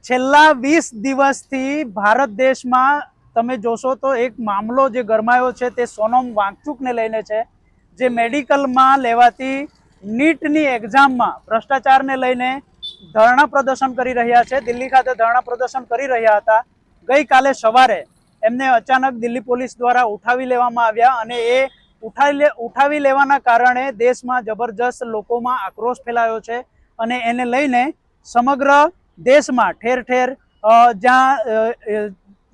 છેલ્લા 20 દિવસથી ભારત દેશમાં તમે જોશો તો એક મામલો જે ગરમાયો છે તે સોનમ વાંગચુકને લઈને છે, જે મેડિકલમાં લેવાતી નીટની એક્ઝામમાં ભ્રષ્ટાચારને લઈને ધરણા પ્રદર્શન કરી રહ્યા છે. દિલ્હી ખાતે ધરણા પ્રદર્શન કરી રહ્યા હતા. ગઈકાલે સવારે એમને અચાનક દિલ્હી પોલીસ દ્વારા ઉઠાવી લેવામાં આવ્યા અને એ ઉઠાવી લેવાના કારણે દેશમાં જબરજસ્ત લોકોમાં આક્રોશ ફેલાયો છે અને એને લઈને સમગ્ર દેશમાં ઠેર ઠેર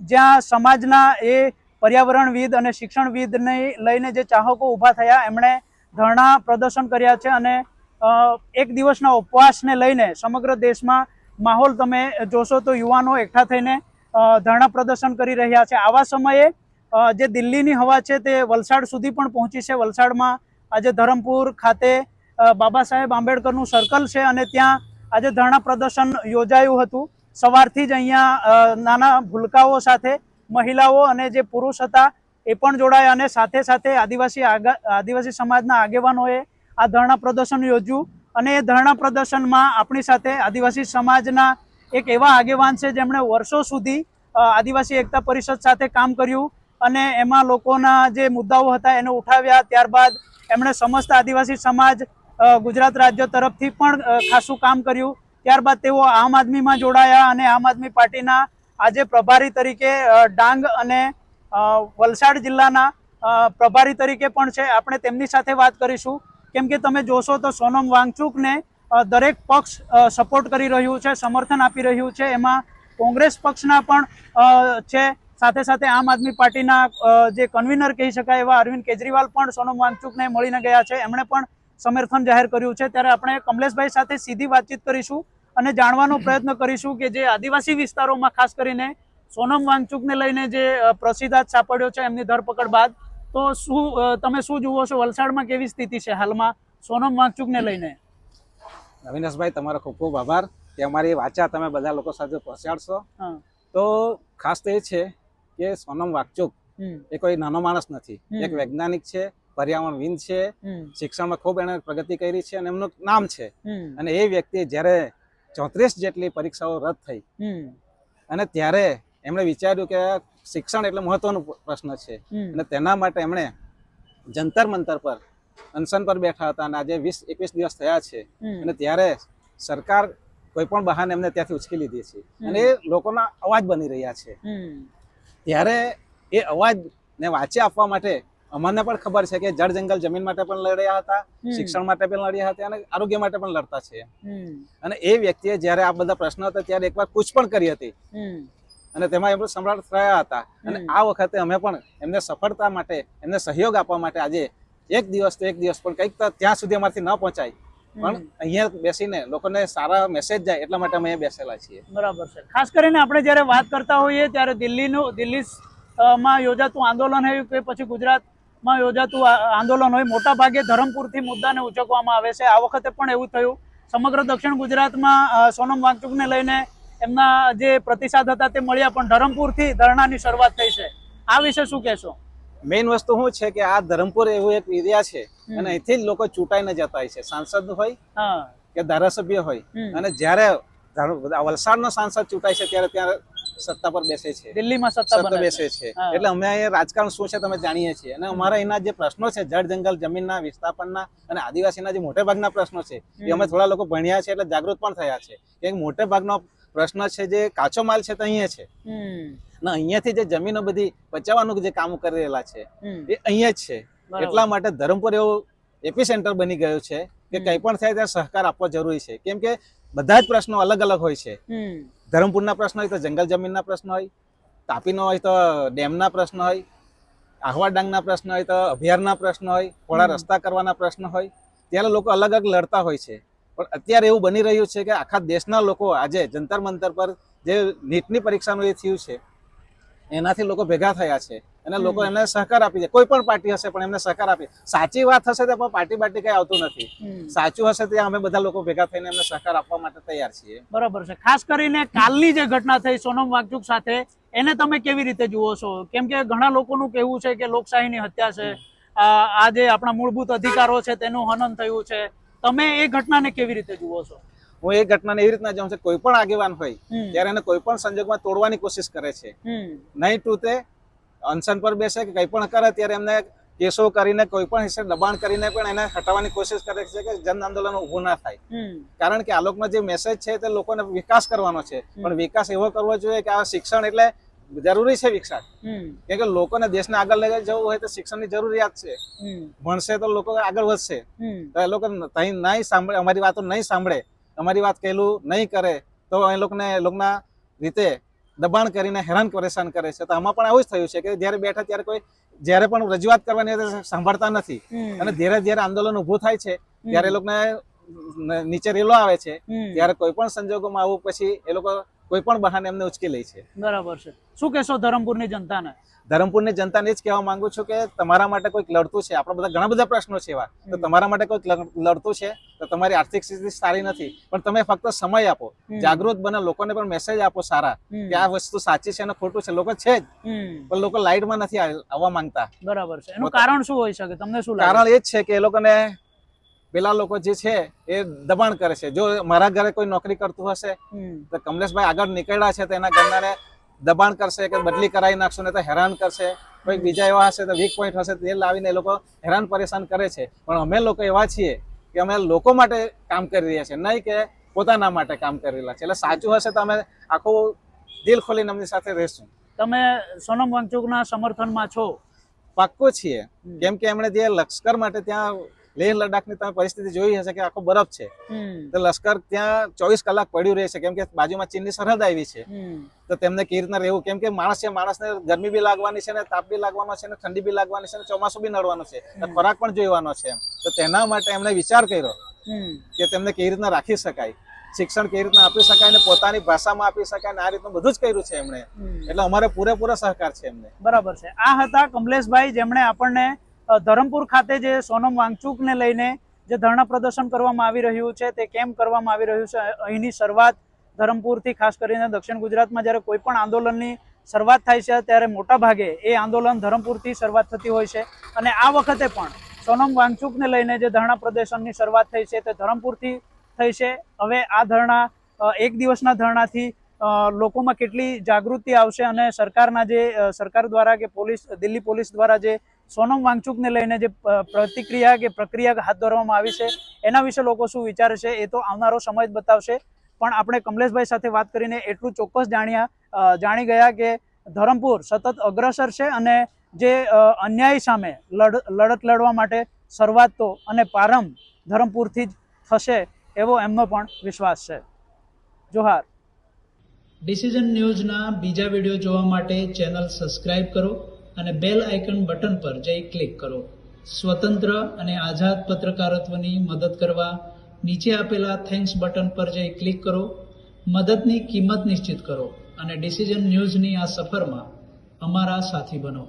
જ્યાં સમાજના એ પર્યાવરણવિદ અને શિક્ષણવિદને લઈને જે ચાહકો ઊભા થયા એમણે ધરણા પ્રદર્શન કર્યા છે અને એક દિવસના ઉપવાસને લઈને સમગ્ર દેશમાં માહોલ તમે જોશો તો યુવાનો એકઠા થઈને ધરણા પ્રદર્શન કરી રહ્યા છે. આવા સમયે જે દિલ્હીની હવા છે તે વલસાડ સુધી પણ પહોંચી છે. વલસાડમાં આજે ધરમપુર ખાતે બાબા સાહેબ આંબેડકરનું સર્કલ છે અને ત્યાં આજે ધરણા પ્રદર્શન યોજાયું હતું. સવારથી જ અહીંયા નાના ભૂલકાઓ સાથે મહિલાઓ અને જે પુરુષ હતા એ પણ જોડાયા અને સાથે સાથે આદિવાસી સમાજના આગેવાનોએ આ ધરણા પ્રદર્શન યોજ્યું અને એ ધરણા પ્રદર્શનમાં આપણી સાથે આદિવાસી સમાજના એક એવા આગેવાન છે જેમણે વર્ષો સુધી આદિવાસી એકતા પરિષદ સાથે કામ કર્યું અને એમાં લોકોના જે મુદ્દાઓ હતા એને ઉઠાવ્યા. ત્યારબાદ એમણે સમસ્ત આદિવાસી સમાજ ગુજરાત રાજ્ય તરફથી પણ ખાસું કામ કર્યું. ત્યારબાદ તેઓ આમ આદમીમાં જોડાયા અને આમ આદમી પાર્ટીના આજે પ્રભારી તરીકે ડાંગ અને વલસાડ જિલ્લાના પ્રભારી તરીકે પણ છે. આપણે તેમની સાથે વાત કરીશું કેમ કે તમે જોશો તો સોનમ વાંગચુકને દરેક પક્ષ સપોર્ટ કરી રહ્યું છે, સમર્થન આપી રહ્યું છે. એમાં કોંગ્રેસ પક્ષના પણ છે, સાથે સાથે આમ આદમી પાર્ટીના જે કન્વીનર કહી શકાય એવા અરવિંદ કેજરીવાલ પણ સોનમ વાંગચુકને મળીને ગયા છે. એમણે પણ સમર્થન જાહેર કર્યું છે. ત્યારે આપણે કમલેશભાઈ સાથે સીધી વાતચીત કરીશું અને જાણવાનો પ્રયત્ન કરીશું કે જે આદિવાસી વિસ્તારોમાં ખાસ કરીને સોનમ વાંગચુકને લઈને જે પ્રતિસાદ સાંપડ્યો છે એમની ધરપકડ બાદ, તો તમે શું જુઓ છો? વલસાડમાં કેવી સ્થિતિ છે હાલમાં સોનમ વાંગચુકને લઈને? અવિનાશભાઈ, તમારો ખૂબ ખૂબ આભાર કે અમારી વાચા તમે બધા લોકો સાથે પહોંચાડશો. તો ખાસ તો એ છે કે સોનમ વાંગચુક એ કોઈ નાનો માણસ નથી. એક વૈજ્ઞાનિક છે, પર્યાવરણવિદ છે, શિક્ષણમાં ખૂબ એને પ્રગતિ કરી છે અને એમનું નામ છે. અને એ વ્યક્તિ જ્યારે 34 જેટલી પરીક્ષાઓ રદ થઈ અને ત્યારે એમણે વિચાર્યું કે શિક્ષણ એટલે મહત્વનો પ્રશ્ન છે અને તેના માટે એમણે જંતર મંતર પર અનશન પર બેઠા હતા અને આજે 20-21 દિવસ થયા છે અને ત્યારે સરકાર કોઈ પણ બહાને એમને ત્યાંથી ઉચકી લીધી છે અને એ લોકોના અવાજ બની રહ્યા છે. ત્યારે એ અવાજને વાચે આપવા માટે અમને પણ ખબર છે કે જળ જંગલ જમીન માટે પણ લડ્યા હતા, શિક્ષણ માટે પણ લડ્યા હતા અને આરોગ્ય માટે પણ લડતા છે. અને એ વ્યક્તિએ જ્યારે આ બધા પ્રશ્નો હતા ત્યારે એકવાર કૂચ પણ કરી હતી અને તેમાં એમણે સમ્રાટ થયા હતા. અને આ વખતે અમે પણ એમને સફળતા માટે, એમને સહયોગ આપવા માટે આજે એક દિવસ પણ કંઈક તો ત્યાં સુધી અમારથી ન પહોંચાય પણ અહીંયા બેસીને લોકોને સારા મેસેજ જાય એટલા માટે અમે બેસેલા છીએ. બરાબર છે. ખાસ કરીને આપણે જ્યારે વાત કરતા હોઈએ ત્યારે દિલ્હીમાં યોજાતું આંદોલન હોય કે પછી ગુજરાતમાં યોજાતું આંદોલન હોય, મોટા ભાગે ધરમપુરથી મુદ્દાને ઉચકવામાં આવે છે. આ વખતે પણ એવું થયું. સમગ્ર દક્ષિણ ગુજરાતમાં સોનમ વાંગચુકને લઈને એમના જે પ્રતિસાદ હતા તે મળ્યા, પણ ધરમપુરથી ધરણાની શરૂઆત થઈ છે. આ વિશે શું કહેશો? મેઇન વસ્તુ શું છે કે આ ધરમપુર એવું એક એરિયા છે અને અહીંથી જ લોકો ચૂંટાઈને જતા હોય છે, સાંસદ હોય કે ધારાસભ્ય હોય. અને જ્યારે વલસાડનો સાંસદ ચૂંટાય છે ત્યારે ત્યાં સત્તા પર બેસે છે, દિલ્હીમાં સત્તા બેસે છે. એટલે અમે અહીંયા રાજકારણ શું છે તમે જાણીએ છીએ અને અમારા અહીંના જે પ્રશ્નો છે જળ જંગલ જમીનના, વિસ્થાપનના અને આદિવાસીના જે મોટે ભાગના પ્રશ્નો છે એ અમે થોડા લોકો ભણ્યા છે એટલે જાગૃત પણ થયા છે કે મોટે ભાગનો પ્રશ્ન છે જે કાચો માલ છે તો અહીંયા છે અને અહીંયાથી જે જમીનો બધી બચાવવાનું જે કામ કરી રહેલા છે એ અહીંયા જ છે. એટલા માટે ધરમપુર એવું એપી સેન્ટર બની ગયું છે કે કંઈ પણ થાય ત્યારે સહકાર આપવો જરૂરી છે. કેમ કે બધા જ પ્રશ્નો અલગ અલગ હોય છે. ધરમપુરના પ્રશ્ન હોય તો જંગલ જમીનના પ્રશ્ન હોય, તાપીનો હોય તો ડેમના પ્રશ્ન હોય, આહવા ડાંગના પ્રશ્ન હોય તો અભયારના પ્રશ્ન હોય, થોડા રસ્તા કરવાના પ્રશ્ન હોય. ત્યારે લોકો અલગ અલગ લડતા હોય છે. પણ અત્યારે એવું બની રહ્યું છે કે આખા દેશના લોકો આજે જંતર મંતર પર જે નીટની પરીક્ષાનું એ થયું છે એનાથી લોકો ભેગા થયા છે અને લોકો એમને સહકાર આપી છે. કોઈ પણ પાર્ટી હશે પણ એમને સહકાર આપી. સાચી વાત હશે તો પાર્ટી કઈ આવતું નથી. સાચું હશે ત્યાં અમે બધા લોકો ભેગા થઈને એમને સહકાર આપવા માટે તૈયાર છીએ. બરાબર છે. ખાસ કરીને કાલની જે ઘટના થઈ સોનમ વાંગચુક સાથે, એને તમે કેવી રીતે જુઓ છો? કેમ કે ઘણા લોકોનું કહેવું છે કે લોકશાહીની હત્યા છે, આ જે આપણા મૂળભૂત અધિકારો છે તેનું હનન થયું છે, તમે એ ઘટનાને કેવી રીતે જુઓ છો? હું એ ઘટનાને એવી રીતના જોઉં છું, કોઈ પણ આગેવાન હોય ત્યારે એને કોઈ પણ સંજોગમાં તોડવાની કોશિશ કરે છે. નહીં તૂટે, અનશન પર બેસે કે કંઈ પણ કરે ત્યારે એમને કેસો કરીને કોઈ પણ હિસ્સે દબાણ કરીને પણ એને હટાવવાની કોશિશ કરે છે કે જન આંદોલન ઊભું ના થાય. કારણ કે આ લોકોનો જે મેસેજ છે તે લોકોને વિકાસ કરવાનો છે, પણ વિકાસ એવો કરવો જોઈએ કે આ શિક્ષણ એટલે જરૂરી છે વિકાસ, કેમ કે લોકોને દેશને આગળ લઈ જવું હોય તો શિક્ષણની જરૂરિયાત છે. ભણશે તો લોકો આગળ વધશે. તો એ લોકો નહીં સાંભળે, અમારી વાતો નહીં સાંભળે, અમારી વાત કહેલું નહીં કરે તો એ લોકોના રીતે દબાણ કરીને હેરાન પરેશાન કરે છે. તો આમાં પણ આવું જ થયું છે કે જ્યારે બેઠા ત્યારે કોઈ જ્યારે પણ રજૂઆત કરવાની સાંભળતા નથી, અને જ્યારે આંદોલન ઊભું થાય છે ત્યારે એ લોકોને નીચે રેલો આવે છે ત્યારે કોઈ પણ સંજોગોમાં આવું પછી એ લોકો કોઈ પણ બહાને એમને ઉચકી લે છે. બરાબર છે. શું કહેશો ધરમપુરની જનતાને? ધરમપુરની જનતાને જ કહેવા માંગુ છું કે તમારા માટે કોઈક લડતું છે. આપણા બધા ઘણા બધા પ્રશ્નો છે એવા, તો તમારા માટે કોઈક લડતું છે. તો તમારી આર્થિક સ્થિતિ સારી નથી, પણ તમે ફક્ત સમય આપો, જાગૃત બને, લોકોને પણ મેસેજ આપો સારા કે આ વસ્તુ સાચી છે અને ખોટું છે. લોકો છે જ, પણ લોકો લાઈટમાં નથી આવવા માંગતા. બરાબર છે. એનું કારણ શું હોઈ શકે, તમને શું લાગે? કારણ એ જ છે કે એ લોકોને પેલા લોકો જે છે એ દબાણ કરે છે. જો મારા ઘરે કોઈ નોકરી કરતું હશે તો કમલેશભાઈ આગળ નીકળ્યા છે તો એના ઘરનાને દબાણ કરશે કે બદલી કરાવી નાખશું, ને તો હેરાન કરશે. કોઈ બીજા એવા હશે તો વીક પોઈન્ટ હશે તે લાવીને એ લોકો હેરાન પરેશાન કરે છે. પણ અમે લોકો એવા છીએ કે અમે લોકો માટે કામ કરી રહ્યા છીએ, નહીં કે પોતાના માટે કામ કરી રહ્યા છે. એટલે સાચું હશે તો અમે આખું દિલ ખોલીને એમની સાથે રહીશું. તમે સોનમ વાંગચુકના સમર્થનમાં છો? પાક્કો છીએ, કેમ કે એમણે જે લશ્કર માટે ત્યાં લેહ લદ્દાખની તમે પરિસ્થિતિ જોઈ હશે કે આખો બરફ છે, તો લશ્કર ત્યાં 24 કલાક પડ્યું રહે છે, કેમ કે બાજુમાં ચીનની સરહદ આવી છે. તો તેમને કેવી રીતના રહેવું, કેમ કે માણસ છે, માણસને ગરમી બી લાગવાની છે, ને તાપ બી લાગવાનો છે, ને ઠંડી બી લાગવાની છે, ને ચોમાસું બી નડવાનું છે, ખોરાક પણ જોઈવાનો છે. તો તેના માટે એમણે વિચાર કર્યો કે તેમને કેવી રીતના રાખી શકાય, શિક્ષણ કેવી રીતના આપી શકાય, ને પોતાની ભાષામાં આપી શકાય, ને આ રીતનું બધું જ કર્યું છે એમણે. એટલે અમારે પૂરેપૂરો સહકાર છે એમને. બરાબર છે. આ હતા કમલેશભાઈ, જેમણે આપણને ધરમપુર ખાતે જે સોનમ વાંગચુકને લઈને જે ધરણા પ્રદર્શન કરવામાં આવી રહ્યું છે તે કેમ કરવામાં આવી રહ્યું છે, અહીંની શરૂઆત ધરમપુરથી, ખાસ કરીને દક્ષિણ ગુજરાતમાં જ્યારે કોઈ પણ આંદોલનની શરૂઆત થાય છે ત્યારે મોટા ભાગે એ આંદોલન ધરમપુરથી શરૂઆત થતી હોય છે. અને આ વખતે પણ સોનમ વાંગચુકને લઈને જે ધરણા પ્રદર્શનની શરૂઆત થઈ છે તે ધરમપુરથી થઈ છે. હવે આ ધરણા એક દિવસના ધરણાથી લોકોમાં કેટલી જાગૃતિ આવશે અને સરકારના જે સરકાર દ્વારા કે દિલ્હી પોલીસ દ્વારા જે સોનમ વાંગચુકને લઈને જે પ્રતિક્રિયા કે પ્રક્રિયા હાથ ધરવામાં આવી છે એના વિશે લોકો શું વિચારે છે એ તો આવનારો સમય જ બતાવશે. પણ આપણે કમલેશભાઈ સાથે વાત કરીને એટલું ચોક્કસ જાણી ગયા કે ધરમપુર સતત અગ્રસર છે અને જે અન્યાય સામે લડત લડવા માટે શરૂઆત તો અને પ્રારંભ ધરમપુરથી જ થશે એવો એમનો પણ વિશ્વાસ છે. જોહાર. ડિસિઝન ન્યૂઝના બીજા વિડીયો જોવા માટે ચેનલ સબસ્ક્રાઇબ કરો અને બેલ આઇકન બટન પર જઈ ક્લિક કરો. સ્વતંત્ર અને આઝાદ પત્રકારત્વની મદદ કરવા નીચે આપેલા થેન્ક્સ બટન પર જઈ ક્લિક કરો. મદદની કિંમત નિશ્ચિત કરો અને ડિસિઝન ન્યૂઝની આ સફરમાં અમારા સાથી બનો.